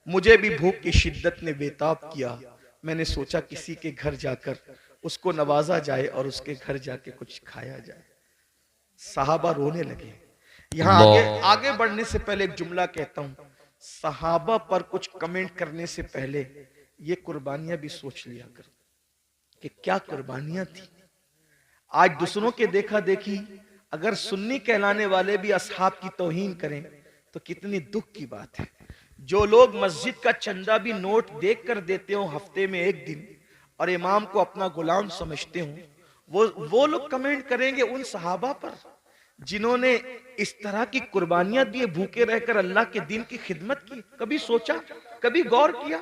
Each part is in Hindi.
मुझे भी भूख की शिद्दत ने बेताब किया। मैंने सोचा किसी के घर जाकर उसको नवाजा जाए और उसके घर जाके कुछ खाया जाए। सहाबा रोने लगे। यहाँ आगे आगे अल्लाह। बढ़ने से पहले एक जुमला कहता हूं, सहाबा पर कुछ कमेंट करने से पहले ये कुर्बानियां भी सोच लिया कर कि क्या कुर्बानियां थी। आज दूसरों के देखा देखी अगर सुन्नी कहलाने वाले भी असहाब की तौहीन करें तो कितनी दुख की बात है। जो लोग मस्जिद का चंदा भी नोट देख कर देते हो हफ्ते में एक दिन और इमाम को अपना गुलाम समझते हो, वो लोग कमेंट करेंगे उन सहाबा पर जिन्होंने इस तरह की कुर्बानियां दिए, भूखे रहकर अल्लाह के दिन की खिदमत की। कभी सोचा, कभी गौर किया?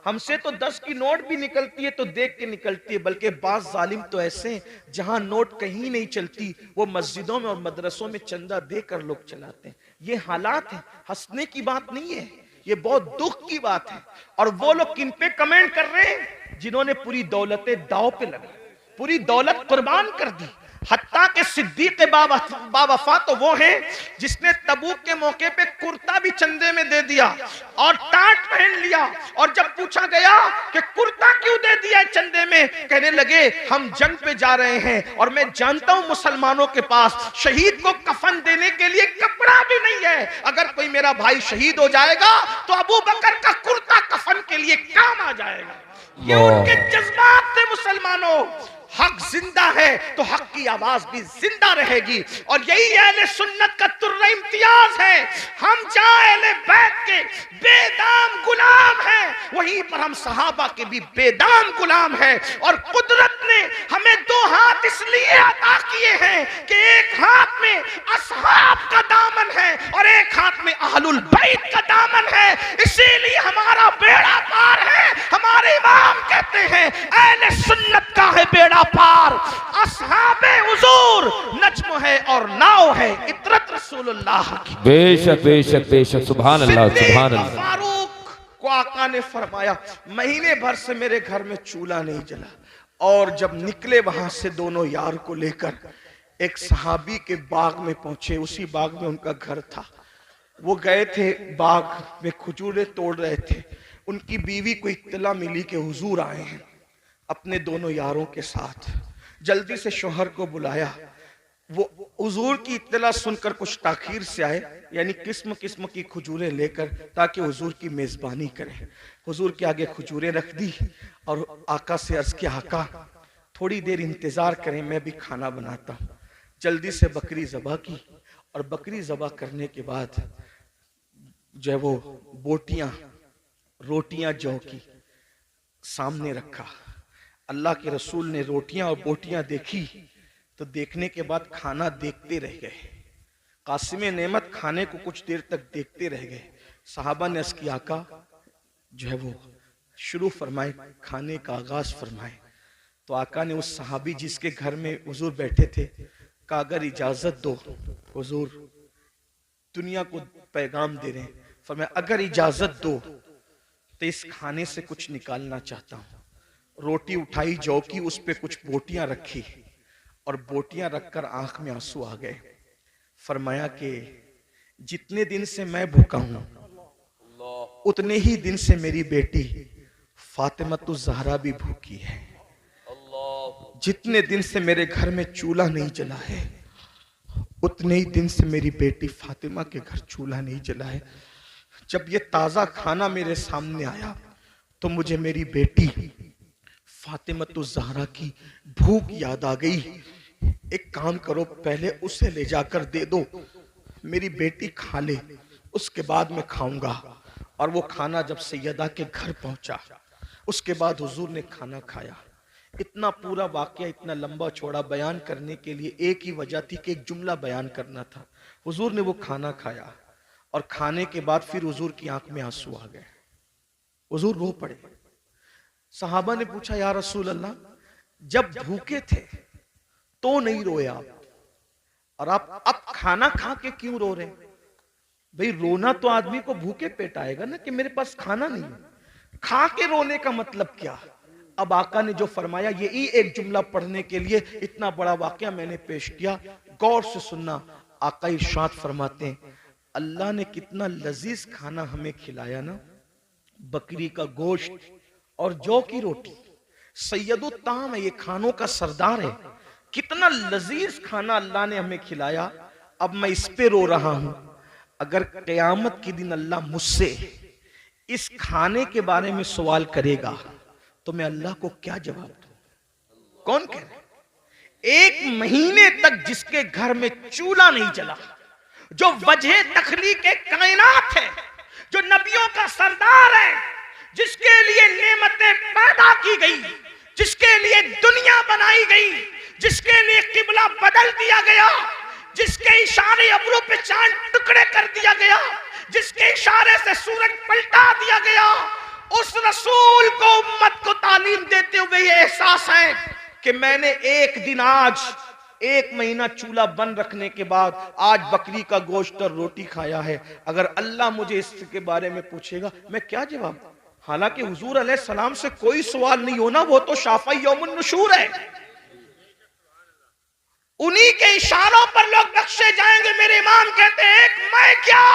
हमसे तो 10 की नोट भी निकलती है तो देख के निकलती है, बल्कि बाज जालिम तो ऐसे हैं जहां नोट कहीं नहीं चलती, वो मस्जिदों में और मदरसों में चंदा देकर लोग चलाते हैं। ये हालात है, हंसने की बात नहीं है, ये बहुत दुख की बात है। और वो लोग किन पे कमेंट कर रहे हैं? जिन्होंने पूरी दौलतें दाव पे लगा, पूरी दौलत कुर्बान कर दी। हत्ता के सिद्दीक बावफा तो वो हैं जिसने तबूक के मौके पे कुर्ता भी चंदे में दे दिया और टाट पहन लिया। और जब पूछा गया कि कुर्ता क्यों दे दिया चंदे में, कहने लगे हम जंग पे जा रहे हैं और मैं जानता हूं मुसलमानों के पास शहीद को कफन देने के लिए कपड़ा भी नहीं है। अगर कोई मेरा भाई शहीद हो जाएगा तो अबू बकर का कुर्ता कफन के लिए काम आ जाएगा। ये उनके जज्बात थे मुसलमानों। हक जिंदा है तो हक की आवाज भी जिंदा रहेगी और यही अहले सुन्नत का तुर्रा इम्तियाज है। हम जहां अहले बैत के बेदाम गुलाम हैं, वहीं पर हम सहाबा के भी बेदाम गुलाम हैं। और कुदरत ने हमें दो हाथ इसलिए अता किए हैं कि एक हाथ में असहाब का दामन है और एक हाथ में अहलुल बैत का दामन है। इसीलिए हमारा बेड़ा पार है। हमारे इमाम कहते हैं अहले सुन्नत का है बेड़ा पार, असहाबे हुजूर नज्म है और नाव है इतरत रसूलुल्लाह की। बेशक बेशक बेशक, सुभान अल्लाह सुभान अल्लाह। फारूक को आका ने फरमाया महीने भर से मेरे घर में चूल्हा नहीं जला। और जब निकले वहां से दोनों यार को लेकर एक सहाबी के बाग में पहुंचे, उसी बाग में उनका घर था। वो गए थे बाग में, खजूरें तोड़ रहे थे। उनकी बीवी को इत्तला मिली कि हुजूर आए हैं अपने दोनों यारों के साथ। जल्दी से शौहर को बुलाया। वो हुजूर की इत्तला सुनकर कुछ ताखीर से आए, यानी किस्म किस्म की खजूरें लेकर, ताकि हुजूर की मेजबानी करें। हुजूर के आगे खजूरें रख दी और आका से अर्ज किया आका थोड़ी देर इंतजार करें, मैं भी खाना बनाता हूँ। जल्दी से बकरी ज़बह की और बकरी ज़बह करने के बाद जो है वो बोटियां रोटियां जौ की सामने रखा। अल्लाह के रसूल ने रोटियां और बोटियां देखी तो देखने के बाद खाना देखते रह गए। कासिम नेमत खाने को कुछ देर तक देखते रह गए। सहाबा ने अस्की आका जो है वो शुरू फरमाए, खाने का आगाज फरमाए। तो आका ने उस सहाबी जिसके घर में हुजूर बैठे थे कहा अगर इजाजत दो, हुजूर दुनिया को पैगाम दे रहे हैं, फरमाया अगर इजाजत दो तो इस खाने से कुछ निकालना चाहता हूं। रोटी उठाई जौ की, उस पे कुछ बोटियां रखी और बोटियां रखकर आंख में आंसू आ गए। फरमाया कि जितने दिन से मैं भूखा हूं उतने ही दिन से मेरी बेटी फातिमतुज ज़हरा भी भूखी है। जितने दिन से मेरे घर में चूल्हा नहीं जला है उतने ही दिन से मेरी बेटी फातिमा के घर चूल्हा नहीं जला है। जब ये ताजा खाना मेरे सामने आया तो मुझे मेरी बेटी फातिमतुज ज़हरा की भूख याद आ गई। एक काम करो, पहले उसे ले जाकर दे दो, मेरी बेटी खा ले, उसके बाद मैं खाऊंगा। और वो खाना जब सैयदा के घर पहुंचा उसके बाद हुजूर ने खाना खाया। इतना पूरा वाकया इतना लंबा चौड़ा बयान करने के लिए एक ही वजह थी कि एक जुमला बयान करना था। हुजूर ने वो खाना खाया और खाने के बाद फिर हुजूर की आंख में आंसू आ गए, हुजूर रो पड़े। सहाबा ने पूछा या रसूल अल्लाह जब भूखे थे तो नहीं रोए आप, और आप अब खाना खा के क्यों रो रहे? भाई रोना तो आदमी को भूखे पेट आएगा ना कि मेरे पास खाना नहीं है, खा के रोने का मतलब क्या? अब आका ने जो फरमाया यही एक जुमला पढ़ने के लिए इतना बड़ा वाकया मैंने पेश किया। गौर से सुनना। आका इरशाद फरमाते हैं अल्लाह ने कितना लजीज खाना हमें खिलाया ना, बकरी का गोश्त और जौ की रोटी। सैयदुत ताम है, ये खानों का सरदार है। कितना लजीज खाना अल्लाह ने हमें खिलाया। अब मैं इस पे रो रहा हूं। अगर क़यामत के दिन अल्लाह मुझसे इस खाने के बारे में सवाल करेगा तो मैं अल्लाह को क्या जवाब दूं? कौन कह रहा है? 1 महीने तक जिसके घर में चूल्हा नहीं जला, जो वजह तखलीक कायनात है, जो नबियों का सरदार है, जिसके लिए नेमतें पैदा की गई, जिसके लिए दुनिया बनाई गई, जिसके लिए किबला बदल दिया गया, जिसके इशारे अब्रों पे चांद टुकड़े कर दिया गया, जिसके इशारे से सूरज पलटा दिया गया, उस रसूल को उम्मत को तालीम देते हुए ये एहसास है कि मैंने एक दिन, आज 1 महीना चूल्हा बंद रखने के बाद आज बकरी का गोश्त और रोटी खाया है। अगर अल्लाह मुझे इसके बारे में पूछेगा मैं क्या जवाब दूं? हालांकि हुजूर अलैहि सलाम से कोई सवाल नहीं होना, वो तो शाफ़ई यौमुन नुशूर है। उन्हीं के इशारों पर लोग बख्शे जाएंगे। मेरे इमाम कहते हैं, एक मैं क्या,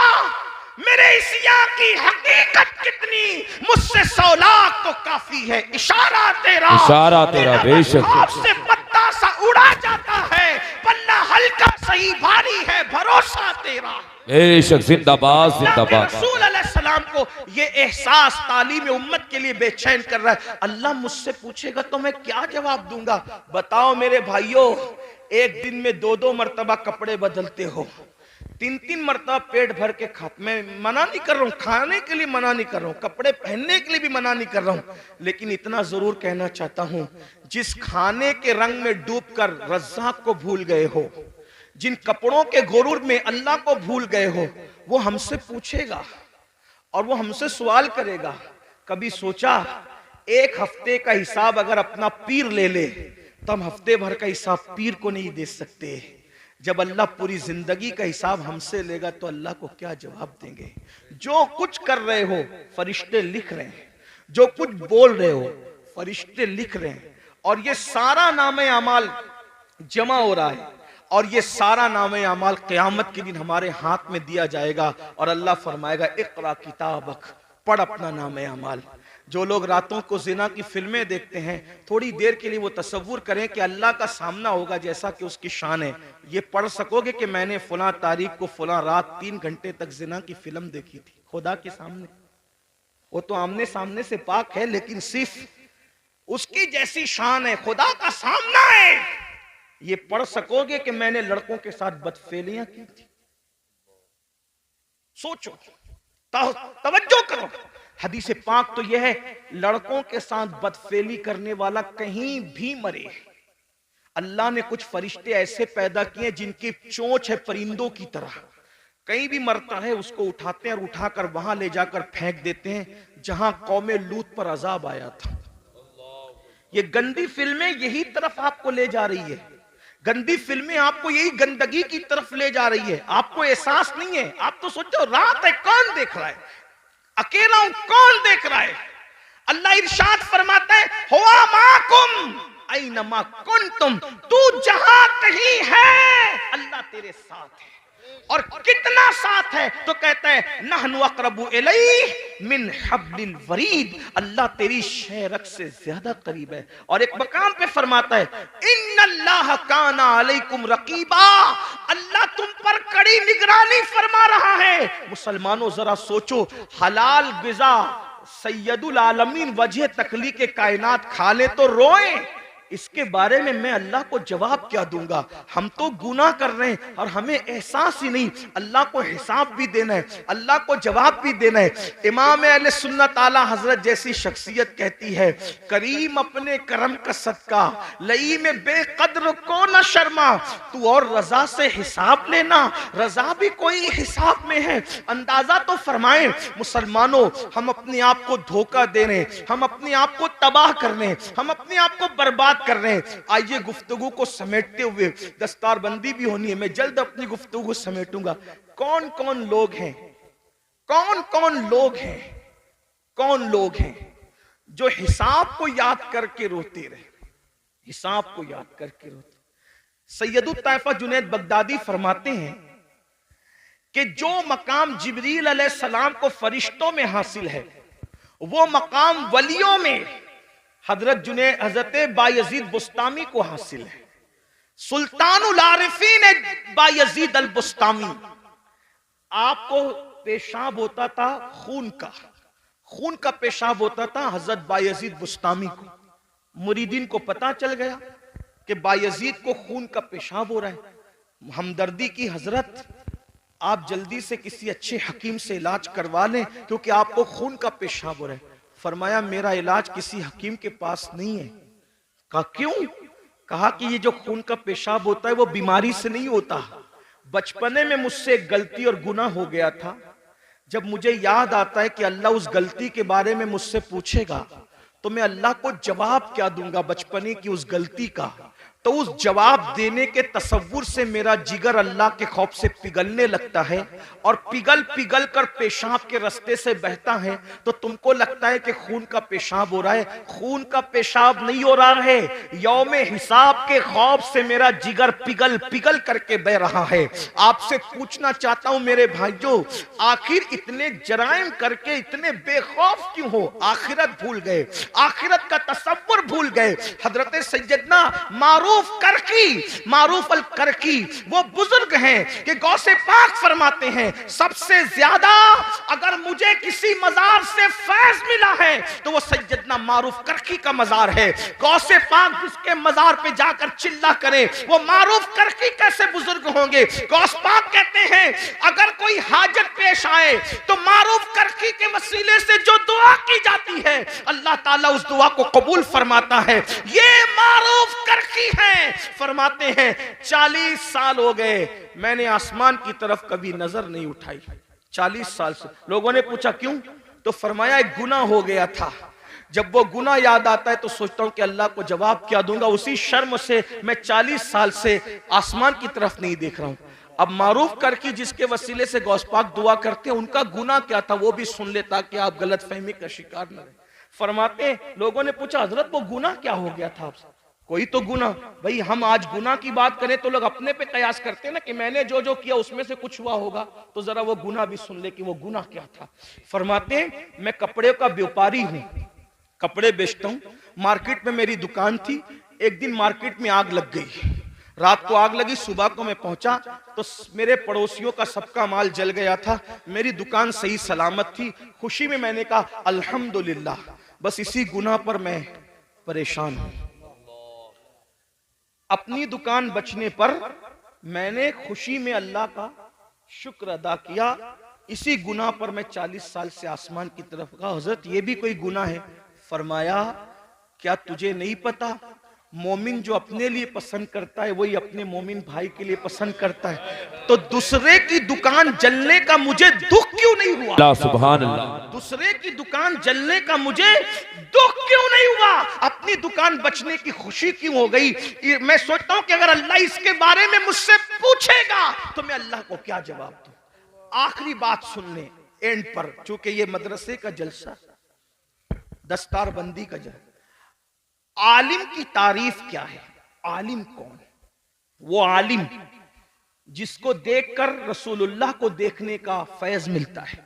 मेरे इसिया की हकीकत कितनी, मुझसे 100 लाख तो काफी है। इशारा तेरा बेशक आपसे पत्ता सा उड़ा जाता है, पल्ला हल्का सही भारी है, भरोसा तेरा बेशक। जिंदाबाद जिंदाबाद। रसूल अलैहिस्सलाम को ये एहसास तालीम उम्मत के लिए बेचैन कर रहा है। अल्लाह मुझसे पूछेगा तो मैं क्या जवाब दूंगा? बताओ मेरे भाइयों, एक दिन में 2-2 मरतबा कपड़े बदलते हो, 3-3 मरतबा पेट भर के खाते। मैं मना नहीं कर रहा हूँ, खाने के लिए मना नहीं कर रहा हूँ, कपड़े पहनने के लिए भी मना नहीं कर रहा हूँ, लेकिन इतना जरूर कहना चाहता हूँ, जिस खाने के रंग में डूबकर रज़्ज़ाक़ को भूल गए हो, जिन कपड़ों के गुरूर में अल्लाह को भूल गए हो, वो हमसे पूछेगा और वो हमसे सवाल करेगा। कभी सोचा 1 हफ्ते का हिसाब अगर अपना पीर ले ले तो हम हफ्ते भर का हिसाब पीर को नहीं दे सकते। जब अल्लाह पूरी जिंदगी का हिसाब हमसे लेगा तो अल्लाह को क्या जवाब देंगे? जो कुछ कर रहे हो फरिश्ते लिख रहे हैं, जो कुछ बोल रहे हो फरिश्ते लिख रहे हैं, और ये सारा नामे अमाल जमा हो रहा है, और ये सारा नामे अमाल क़यामत के दिन हमारे हाथ में दिया जाएगा। और अल्लाह फरमाएगा, इक़रा किताबक, पढ़ अपना नामे अमाल। जो लोग रातों को जिना की फिल्में देखते हैं, थोड़ी देर के लिए वो तसव्वुर करें कि अल्लाह का सामना होगा जैसा कि उसकी शान है। ये पढ़ सकोगे कि मैंने फलां तारीख को फलां रात 3 घंटे तक जिना की फिल्म देखी थी खुदा के सामने। वो तो आमने सामने से पाक है, लेकिन सिर्फ उसकी जैसी शान है, खुदा का सामना है। ये पढ़ सकोगे कि मैंने लड़कों के साथ बदफेलियां की थी। सोचो, तवज्जो करो। हदीस पाक तो यह है, लड़कों के साथ बदफेली करने वाला कहीं भी मरे। अल्लाह ने कुछ फरिश्ते ऐसे पैदा किए जिनकी चोंच है परिंदों की तरह, कहीं भी मरता है उसको उठाते हैं और उठाकर वहां ले जाकर फेंक देते हैं जहां कौमे लूत पर अजाब आया था। ये गंदी फिल्में यही तरफ आपको ले जा रही है, गंदी फिल्में आपको यही गंदगी की तरफ ले जा रही है। आपको एहसास नहीं है। आप तो सोचो रात है, कौन देख रहा है? अकेला हूं, कौन देख रहा है? अल्लाह इरशाद फरमाता है, हुआ माकुम ऐनमा कुंतुम, तू जहां कहीं है अल्लाह तेरे साथ है। और कितना साथ है? तो कहता है, नहनु अक़रबु इलैहि मिन हब्लिल वरीद, अल्लाह तेरी शेरक से ज्यादा करीब है। और एक मकाम पे फरमाता है, इन्नल्लाह काना अलैकुम रकीबा, अल्लाह तुम पर कड़ी निगरानी फरमा रहा है। मुसलमानों जरा सोचो, हलाल गिज़ा सैयदुल आलमीन वजह तखलीक कायनात खा ले तो रोए, इसके बारे में मैं अल्लाह को जवाब क्या दूंगा? हम तो गुनाह कर रहे हैं और हमें एहसास ही नहीं। अल्लाह को हिसाब भी देना है, अल्लाह को जवाब भी देना है। इमाम अहले सुन्नत आला हजरत जैसी शख्सियत कहती है, करीम अपने करम का सदका लई में बेकद्र को न शर्मा, तू और रजा से हिसाब लेना, रजा भी कोई हिसाब में है। अंदाजा तो फरमाए मुसलमानों, हम अपने आप को धोखा दे रहे हैं, हम अपने आप को तबाह कर रहे हैं, हम अपने आप को बर्बाद कर रहे हैं। आइए गुफ्तगू को समेटते हुए, दस्तारबंदी भी होनी है, मैं जल्द अपनी गुफ्तगू को समेटूंगा। कौन कौन लोग हैं, कौन कौन लोग हैं, कौन लोग हैं जो हिसाब को याद करके रोते रहे? हिसाब को याद करके रोते। सैयदुत ताइफा जुनैद बगदादी फरमाते हैं कि जो मकाम जिब्रील अलैहिस्सलाम को फरिश्तों में हासिल है, वो मकाम वलियों में हजरत बायजीद बुस्तामी को हासिल है। सुल्तानुल आरिफीन बायजीद अल बुस्तामी, आपको पेशाब होता था खून का पेशाब होता था हजरत बायजीद बुस्तामी को। मुरीदीन को पता चल गया कि बायजीद को खून का पेशाब हो रहा है। हमदर्दी की हजरत, आप जल्दी से किसी अच्छे हकीम से इलाज करवा लें क्योंकि आपको खून का पेशाब हो रहा है। फरमाया मेरा इलाज किसी हकीम के पास नहीं है। कहा क्यों? कहा कि ये जो खून का पेशाब होता है वो बीमारी से नहीं होता। बचपने में मुझसे एक गलती और गुनाह हो गया था। जब मुझे याद आता है कि अल्लाह उस गलती के बारे में मुझसे पूछेगा तो मैं अल्लाह को जवाब क्या दूंगा बचपने की उस गलती का। तो उस जवाब देने के तसव्वुर से मेरा जिगर अल्लाह के खौफ से पिघलने लगता है और पिघल पिघल कर पेशाब के रास्ते से बहता है। तो तुमको लगता है कि खून का पेशाब हो रहा है, खून का पेशाब नहीं हो रहा है। यौमे हिसाब के खौफ से मेरा जिगर पिघल पिघल करके बह रहा है। आपसे पूछना चाहता हूं मेरे भाइयों, आखिर इतने जराइम करके इतने बेखौफ क्यों हो? आखिरत भूल गए, आखिरत का तसव्वुर भूल गए। हजरत सैयदना मारूफ अल करकी वो बुजुर्ग हैं कि गौसे पाक फरमाते हैं सबसे ज्यादा अगर मुझे किसी मजार से फैज मिला है तो वो सैयदना मारूफ करकी का मजार है। गौसे पाक जिसके मजार पे जाकर चिल्ला करे वो मारूफ करकी कैसे बुजुर्ग होंगे? गौस पाक कहते हैं अगर कोई हाजत पेश आए तो मारूफ करकी के वसीले से जो दुआ की जाती है अल्लाह ताला उस दुआ को कबूल फरमाता है। ये मारूफ करकी है। फरमाते हैं 40 साल हो गए मैंने आसमान की तरफ कभी नजर नहीं उठाई। 40 साल से। लोगों ने पूछा क्यों? तो फरमाया एक गुनाह हो गया था। जब वो गुनाह याद आता है तो सोचता हूं कि अल्लाह को जवाब क्या दूंगा। उसी शर्म से मैं 40 साल से आसमान की तरफ नहीं देख रहा हूं। अब मारूफ करके जिसके वसीले से गौस पाक दुआ करते हैं उनका गुनाह क्या था वो भी सुन ले ताकि आप गलत फहमी का शिकार न रहे। फरमाते लोगों ने पूछा हजरत वो गुनाह क्या हो गया था आपसे? कोई तो गुनाह। भाई हम आज गुनाह की बात करें तो लोग अपने पे कयास करते हैं ना कि मैंने जो जो किया उसमें से कुछ हुआ होगा। तो जरा वो गुनाह भी सुन ले कि वो गुनाह क्या था। फरमाते मैं कपड़े का व्यापारी हूं, कपड़े बेचता हूं। मार्केट में मेरी दुकान थी। एक दिन मार्केट में आग लग गई। रात को आग लगी, सुबह को मैं पहुंचा तो मेरे पड़ोसियों का सबका माल जल गया था। मेरी दुकान सही सलामत थी। खुशी में मैंने कहा अल्हम्दुलिल्लाह। बस इसी गुनाह पर मैं परेशान हूं। अपनी दुकान बचने पर मैंने खुशी में अल्लाह का शुक्र अदा किया। इसी गुनाह पर मैं 40 साल से आसमान की तरफ कहा हजरत ये भी कोई गुनाह है? फरमाया क्या तुझे नहीं पता मोमिन जो अपने लिए पसंद करता है वही अपने मोमिन भाई के लिए पसंद करता है। तो दूसरे की दुकान जलने का मुझे दुख क्यों नहीं हुआ? सुभान अल्लाह। दूसरे की दुकान जलने का मुझे दुख क्यों नहीं हुआ? अपनी दुकान बचने की खुशी क्यों हो गई? मैं सोचता हूं कि अगर अल्लाह इसके बारे में मुझसे पूछेगा तो मैं अल्लाह को क्या जवाब दूं। आखिरी बात सुनने एंड पर, चूंकि ये मदरसे का जलसा, दस्तार बंदी का जलसा। आलिम की तारीफ क्या है? आलिम कौन? वो आलिम जिसको देखकर रसूलुल्लाह को देखने का फैज मिलता है,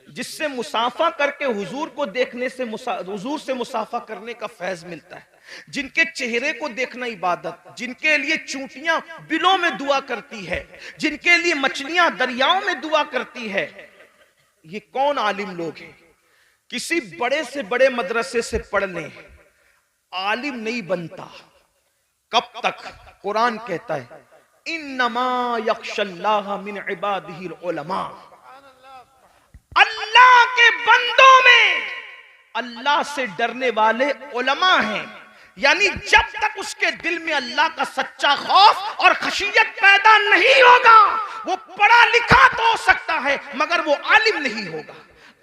जिससे मुसाफा करके हुजूर को देखने से हुजूर से मुसाफा करने का फैज मिलता है, जिनके चेहरे को देखना इबादत, जिनके लिए चूंटियां बिलों में दुआ करती है, जिनके लिए मछलियां दरियाओं में दुआ करती है। ये कौन आलिम लोग हैं? किसी बड़े से बड़े मदरसे से पढ़ लें, आलिम नहीं बनता। कब तक? कुरान कहता है इन्नमा यख्शल्लाह मिन इबादिहिल उलमा। अल्लाह के बंदों में अल्लाह से डरने वाले उलमा हैं। यानी जब तक उसके दिल में अल्लाह का सच्चा खौफ और खशियत पैदा नहीं होगा, वो पढ़ा लिखा तो हो सकता है मगर वो आलिम नहीं होगा।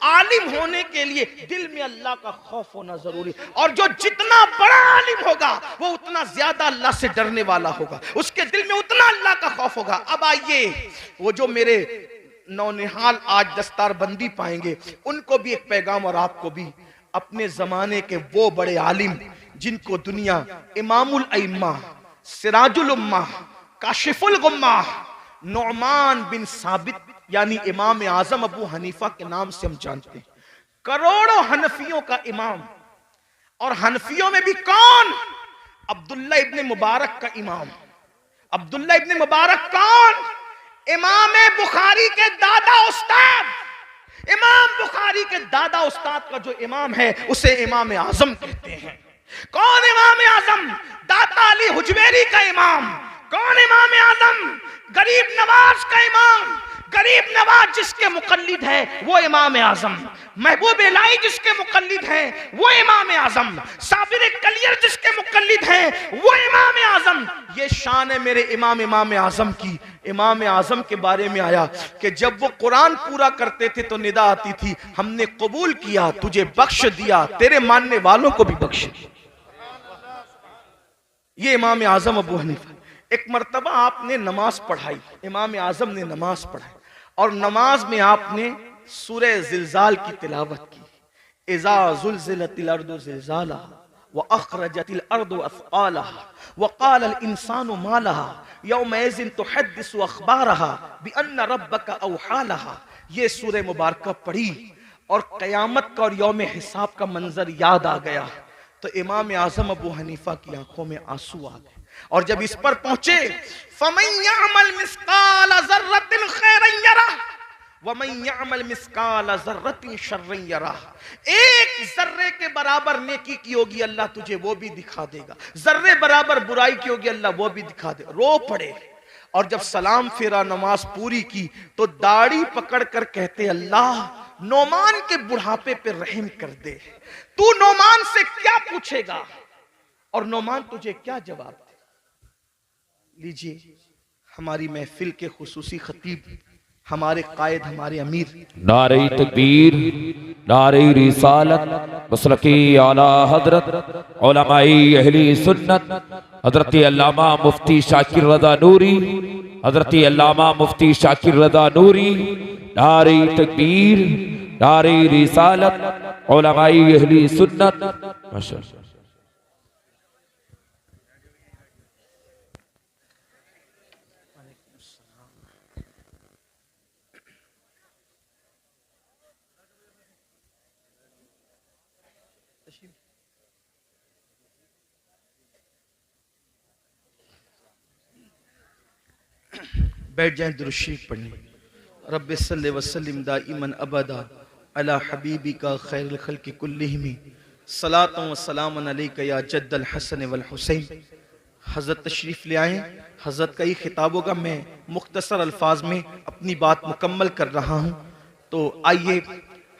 आलिम होने के लिए दिल में अल्लाह का खौफ होना जरूरी, और जो जितना बड़ा आलिम होगा वो उतना ज्यादा अल्लाह से डरने वाला होगा, उसके दिल में उतना अल्लाह का खौफ होगा। अब आइए वो जो मेरे नौनिहाल आज दस्तार बंदी पाएंगे उनको भी एक पैगाम और आपको भी। अपने जमाने के वो बड़े आलिम जिनको दुनिया इमामुल अइम्मा, सिराजुल उम्मा, काशिफुल गुम्मा, नुअमान बिन साबित यानी इमाम आजम अबू हनीफा के नाम से हम जानते हैं, करोड़ों हनफियों का इमाम, और हनफियों में भी कौन? अब्दुल्ला इब्ने मुबारक का इमाम। अब्दुल्ला इब्ने मुबारक कौन? इमाम बुखारी के दादा उस्ताद। इमाम बुखारी के दादा उस्ताद का जो इमाम है उसे इमाम आजम कहते हैं। कौन इमाम आजम? दाता अली हुजवेरी का इमाम। कौन इमाम आजम? गरीब नवाज का इमाम। गरीब नवाज जिसके मुकल्लिद है वो इमाम आजम। महबूब इलाही जिसके मुकल्लिद है वो इमाम आजम। साबिर कलियर जिसके मुकल्लिद है वो इमाम आजम। ये शान है मेरे इमाम आजम की। इमाम आजम के बारे में आया कि जब वो कुरान पूरा करते थे तो निदा आती थी, हमने कबूल किया, तुझे बख्श दिया, तेरे मानने वालों को भी बख्श दिया। ये इमाम आजम अबू हनीफा। एक मर्तबा आपने नमाज पढ़ाई, इमाम आजम ने नमाज पढ़ाई, और नमाज में आपने सूरह जिलजाल की तिलावत की। इज़ा ज़ुलज़िलतिल अर्दु ज़िलज़ालहा व अख़रजतिल अर्दु अथक़ालहा व क़ालल इंसानु मा लहा यौमइज़िन तुहद्दिसु अख़बारहा बिअन्न रब्बका औहा लहा। ये सूरह मुबारका पढ़ी और क़यामत का और यौम हिसाब का मंजर याद आ गया तो इमाम आज़म अबू हनीफा की आंखों में आंसू आ गए। और जब इस पर पहुंचे, फमन यअमल मिस्काल ज़र्रतिन खैरन यरह व मन यअमल मिस्काल ज़र्रतिन शर्रन यरह। एक जर्रे के बराबर नेकी की होगी अल्लाह तुझे वो भी दिखा देगा, जर्रे बराबर बुराई की होगी अल्लाह वो भी दिखा देगा। रो पड़े और जब सलाम फेरा, नमाज पूरी की तो दाढ़ी पकड़ कर कहते, अल्लाह नोमान के बुढ़ापे पे रहम कर दे। तू नोमान से क्या पूछेगा और नोमान तुझे क्या जवाब दे। लीजिए हमारी महफिल के खुसूसी खतीब, हमारे कायद, हमारे अमीर, नारे तकबीर, नारे रिसालत, मसलकी आला हजरत उलमाए अहले सुन्नत हजरत अल्लामा मुफ्ती शाकिर रज़ा नूरी, हजरत अल्लामा मुफ्ती शाकिर रज़ा नूरी। नारे तकबीर, नारे रिसालत, उलमाए अहले सुन्नत। माशाअल्लाह। बैठ जाएं, दुरूद शरीफ पढ़ने। रब्बि सल्लि व सल्लिम दाइमन अबदा अला हबीबिका खैरुल खल्क़ि कुल्लिहिम सलातुन व सलामुन अलैका या जद्दल हसन वल हुसैन। हज़रत तशरीफ़ ले आए। हज़रत का ये खिताब होगा, मैं मुख्तसर अल्फाज में अपनी बात मुकम्मल कर रहा हूँ। तो आइए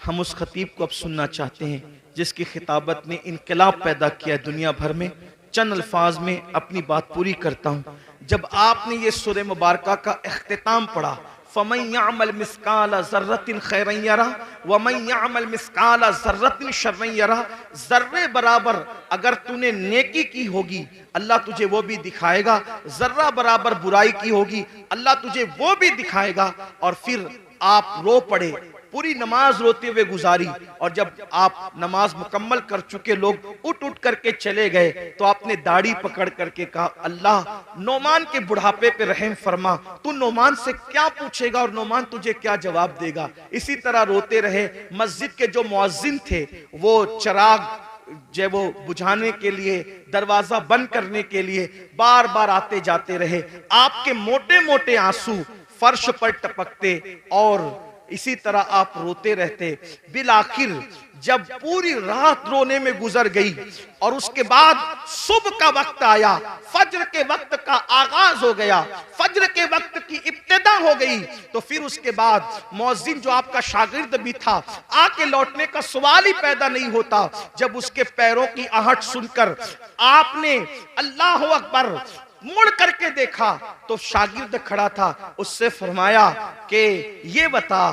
हम उस खतीब को अब सुनना चाहते हैं जिसकी खिताबत ने इनकलाब पैदा किया दुनिया भर में। चंद अल्फाज में अपनी बात पूरी करता हूँ। जब आपने ये सूरह मुबारका का इख्तिताम पढ़ा, फमन यअमल मिस्काल ज़र्रतिन खैरन यरह व मन यअमल मिस्काल ज़र्रतिन शर्रन यरह। जर्रे बराबर अगर तूने नेकी की होगी अल्लाह तुझे वो भी दिखाएगा, जर्रा बराबर बुराई की होगी अल्लाह तुझे वो भी दिखाएगा। और फिर आप रो पड़े, पूरी नमाज रोते हुए गुजारी, और जब आप नमाज मुकम्मल कर चुके, लोग उठ उठ करके चले गए तो आपने दाढ़ी पकड़ करके कहा, अल्लाह नोमान के बुढ़ापे पे रहम फरमा, तू नोमान से क्या पूछेगा और नोमान तुझे क्या जवाब देगा। इसी तरह रोते रहे। मस्जिद के जो मुअज्जिन थे वो चिराग जो वो बुझाने के लिए, दरवाजा बंद करने के लिए बार बार आते जाते रहे। आपके मोटे मोटे आंसू फर्श पर टपकते और इसी तरह आप रोते रहते। बिल आखिर जब पूरी रात रोने में गुजर गई और उसके बाद सुबह का वक्त आया, फज्र के वक्त का आगाज हो गया, फज्र के वक्त की इब्तिदा हो गई, तो फिर उसके बाद मुअज्जिन जो आपका शागिर्द भी था, आके लौटने का सवाल ही पैदा नहीं होता। जब उसके पैरों की आहट सुनकर आपने अल्लाह अकबर मुड़ करके देखा तो शागिर्द खड़ा था। उससे फरमाया कि ये बता,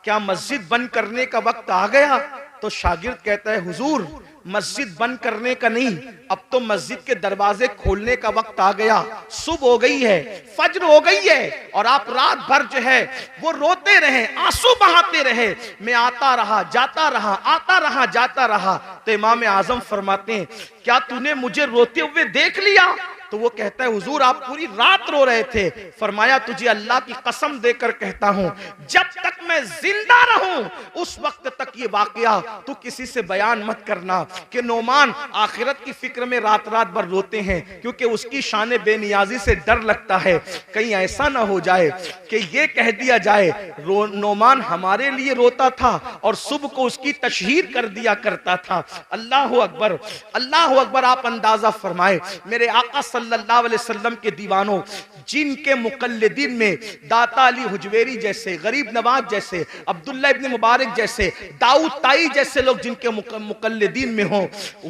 क्या मस्जिद बंद करने का वक्त आ गया? तो शागिर्द कहता है, हुजूर मस्जिद बंद करने का नहीं, अब तो मस्जिद के दरवाजे खोलने का वक्त आ गया। सुबह हो गई है, फज्र हो गई है, और आप रात भर जो है वो रोते रहे, आंसू बहाते रहे। मैं आता रहा, जाता रहा, आता रहा, जाता रहा। तो इमाम आजम फरमाते हैं, क्या तूने मुझे रोते हुए देख लिया? तो वो कहता है हुजूर आप पूरी रात रो रहे थे। फरमाया तुझे अल्लाह की कसम देकर कहता हूं, जब तक मैं जिंदा रहूं उस वक्त तक ये वाकया तू किसी से बयान मत करना कि नोमान आखिरत की फिक्र में रात रात भर रोते हैं, क्योंकि उसकी शान बेनियाजी से डर लगता है कहीं ऐसा ना हो जाए कि ये कह दिया जाए नोमान हमारे लिए रोता था और सुबह को उसकी तशहीर कर दिया करता था। अल्लाह अकबर, अल्लाह अकबर। आप अंदाजा फरमाए मेरे आका सल्लल्लाहु अलैहि वसल्लम के दीवानों, जिनके मुकल्लिदीन में दाता अली हुजवेरी जैसे, गरीब नवाज जैसे, अब्दुल्ला इब्न मुबारक जैसे, दाऊद ताई जैसे लोग जिनके मुकल्लिदीन में हो,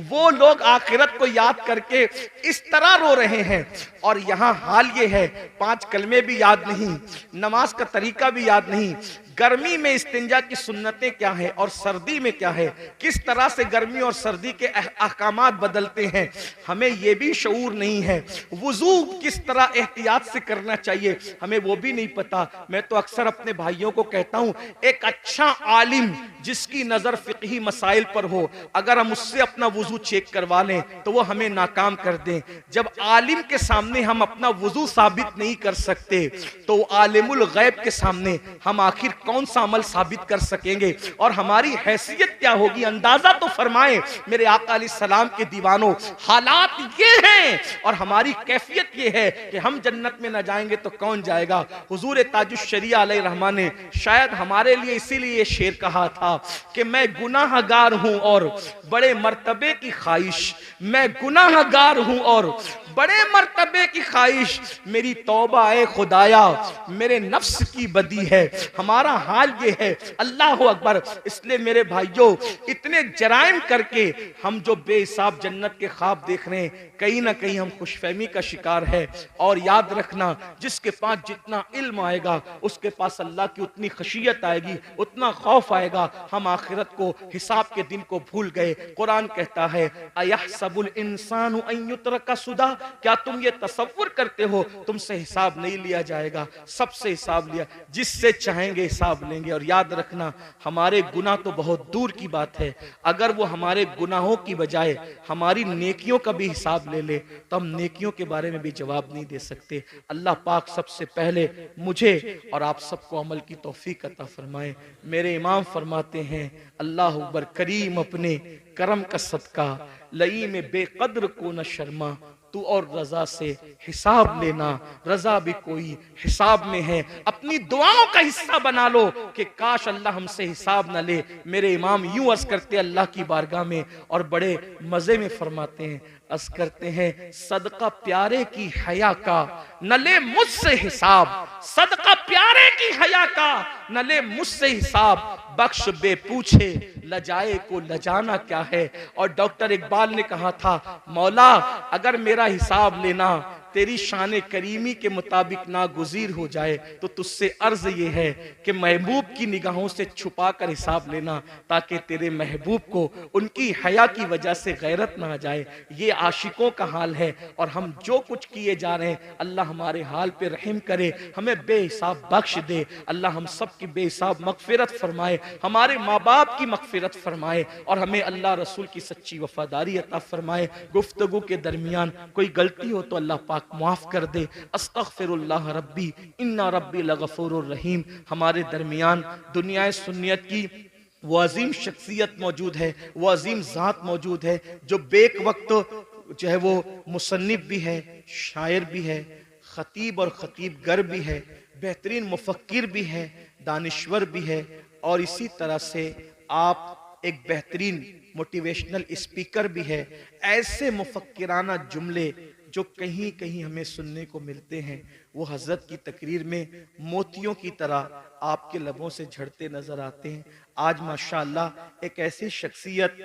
वो लोग आखिरत को याद करके इस तरह रो रहे हैं। और यहां हाल ये है 5 कलमे भी याद नहीं, नमाज का तरीका भी याद नहीं, गर्मी में इस्तिंजा की सुन्नतें क्या है और सर्दी में क्या है, किस तरह से गर्मी और सर्दी के अहकामात बदलते हैं, हमें यह भी शऊर नहीं है। वुजू किस तरह एहतियात से करना चाहिए हमें वो भी नहीं पता। मैं तो अक्सर अपने भाइयों को कहता हूं, एक अच्छा आलिम जिसकी नजर फिक़ही मसाइल पर हो, अगर हम उससे अपना वुजू चेक करवा लें तो वो हमें नाकाम कर दें। जब आलिम के सामने हम अपना वुजू साबित नहीं कर सकते तो आलिमुल गैब के सामने हम आखिर कौन सा अमल साबित कर सकेंगे और हमारी हैसियत क्या होगी। अंदाजा तो फरमाए मेरे आका अलैहिस्सलाम के दीवानों, हालात ये हैं और हमारी कैफियत ये है कि हम जन्नत में न जाएंगे तो कौन जाएगा। हुजूर ताजुश शरिया अलैहि रहमान ने शायद हमारे लिए इसीलिए शेर कहा था कि मैं गुनाहगार हूं और बड़े मर्तबे की ख्वाहिश, मैं गुनाहगार हूं और बड़े मर्तबे की ख्वाहिश, मेरी तौबा ए खुदाया मेरे नफ्स की बदी है। हमारा हाल ये है, अल्लाह अकबर। इसलिए मेरे भाइयों, इतने जराइम करके हम जो बेहिसाब जन्नत के ख्वाब देख रहे हैं, कहीं ना कहीं हम खुशफहमी का शिकार है। और याद रखना, जिसके पास जितना इल्म आएगा उसके पास अल्लाह की उतनी खशियत आएगी, उतना खौफ आएगा। हम आखिरत को, हिसाब के दिन को भूल गए। कुरान कहता है अयहसबुल इंसानु अन युत्रका सुदा, क्या तुम ये तसव्वुर करते हो तुमसे हिसाब नहीं लिया जाएगा? सबसे हिसाब लिया, जिससे चाहेंगे हिसाब लेंगे। और याद रखना, हमारे गुनाह तो बहुत दूर की बात है, अगर वो हमारे गुनाहों की बजाय हमारी नेकियों का भी हिसाब ले ले तो हम नेकियों के बारे में भी जवाब नहीं दे सकते। अल्लाह पाक सबसे पहले मुझे और आप सबको अमल की तौफीक अता फरमाए। मेरे इमाम फरमाते हैं, अल्लाह अकबर, करीम अपने करम का सदका लई में बेकद्र को न शर्मा, तू और रजा से हिसाब लेना, रजा भी कोई हिसाब में है। अपनी दुआओं का हिस्सा बना लो कि काश अल्लाह हमसे हिसाब ना ले। मेरे इमाम यूं अर्ज करते अल्लाह की बारगाह में और बड़े मजे में फरमाते हैं, अर्ज करते हैं, सदका प्यारे की हया का न ले मुझसे हिसाब, सदका प्यारे की हया का न ले मुझसे हिसाब, बख्श बे पूछे लजाए को लजाना क्या है। और डॉक्टर इकबाल ने कहा था, मौला अगर मेरा हिसाब लेना तेरी शान करीमी के मुताबिक नागुज़ीर हो जाए तो तुझसे अर्ज ये है कि महबूब की निगाहों से छुपा कर हिसाब लेना, ताकि तेरे महबूब को उनकी हया की वजह से गैरत ना आ जाए। ये आशिकों का हाल है और हम जो कुछ किए जा रहे हैं, अल्लाह हमारे हाल पे रहम करे, हमें बेहिसाब बख्श दे। अल्लाह हम सब की बेहिसाब मगफिरत फरमाए, हमारे माँ बाप की मगफिरत फरमाए और हमें अल्लाह रसूल की सच्ची वफादारी अता फरमाए। गुफ्तगू के दरमियान कोई गलती हो तो अल्लाह पाक माफ कर दे। अस्तगफिरुल्लाह रब्बी इन्ना रब्बी लगफूरुर रहीम। हमारे दरमियान दुनिया सुन्नियत की वो अजीम शख्सियत मौजूद है, वो अजीम ज़ात मौजूद है जो बेक वक्त जो है वो मुसन्निफ भी है, शायर भी है, खतीब और खतीब गर भी है, बेहतरीन मुफक्किर भी है, दानिश्वर भी है और इसी तरह से आप एक बेहतरीन मोटिवेशनल स्पीकर भी है। ऐसे मुफक्किराना जुमले जो कहीं कहीं हमें सुनने को मिलते हैं, वो हजरत की तकरीर में मोतियों की तरह आपके लबों से झड़ते नजर आते हैं। आज माशाअल्लाह एक ऐसी शख्सियत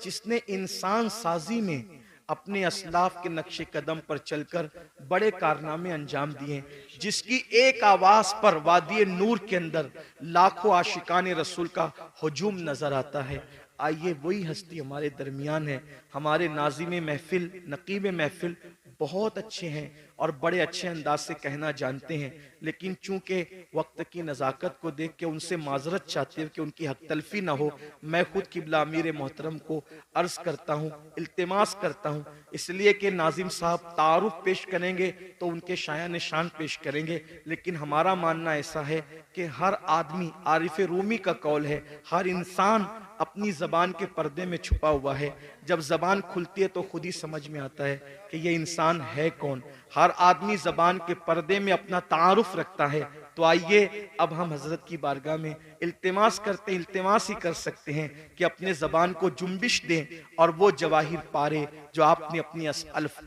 जिसने इंसान साजी में अपने असलाफ के नक्शे कदम पर चलकर बड़े कारनामे अंजाम दिए, जिसकी एक आवाज पर वादी नूर के अंदर लाखों आशिकान रसूल का हुजूम नजर आता है। आइए वही हस्ती हमारे दरमियान है, हमारे नाज़िम महफिल, नकीब महफिल, बहुत अच्छे हैं और बड़े अच्छे अंदाज से कहना जानते हैं, लेकिन चूंकि वक्त की नज़ाकत को देख के उनसे माजरत चाहते हैं कि उनकी हक तलफी ना हो, मैं खुद किबला अमीर मोहतरम को अर्ज करता हूँ, इल्तिमास करता हूँ, इसलिए कि नाजिम साहब तारुफ पेश करेंगे तो उनके शाया निशान पेश करेंगे। लेकिन हमारा मानना ऐसा है कि हर आदमी, आरिफ रूमी का कौल है, हर इंसान अपनी जबान के पर्दे में छुपा हुआ है। जब जबान खुलती है तो खुद ही समझ में आता है कि ये इंसान है कौन। हर आदमी जबान के पर्दे में अपना तारुफ रखता है। तो आइए अब हम हजरत की बारगाह में इल्तिमास करते, इल्तिमास ही कर सकते हैं कि अपने जबान को जुम्बिश दें और वो जवाहिर पारे जो आपने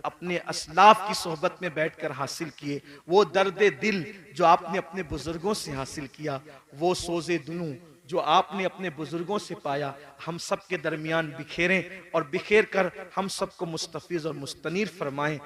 अपने असलाफ की सोहबत में बैठकर हासिल किए, वो दर्द दिल जो आपने अपने बुजुर्गों से हासिल किया, वो सोजे दुनू जो आपने अपने बुजुर्गों से पाया, हम सब के दरमियान बिखेरें और बिखेर कर हम सबको मुस्तफिज और मुस्तनीर फरमाएं।